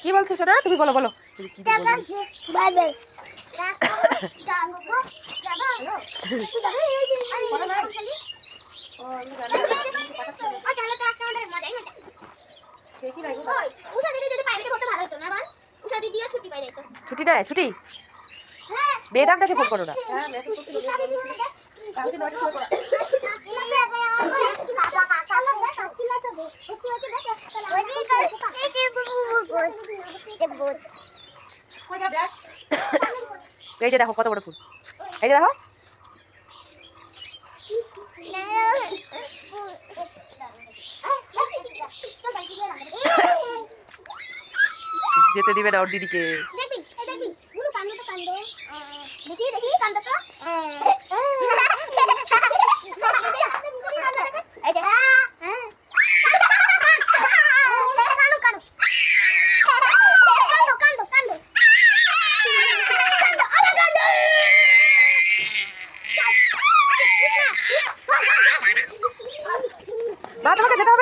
কি বলছো সোনা? তুমি বলো বলো। Bye bye. ছুটি দেয়? ছুটি বেদামটাকে ফোন করো না। এই যে দেখো কত বড় ফুল, এই যে দেখো। যেতে দিবে না ওর দিদিকে। মা তোমাকে যেতে হবে।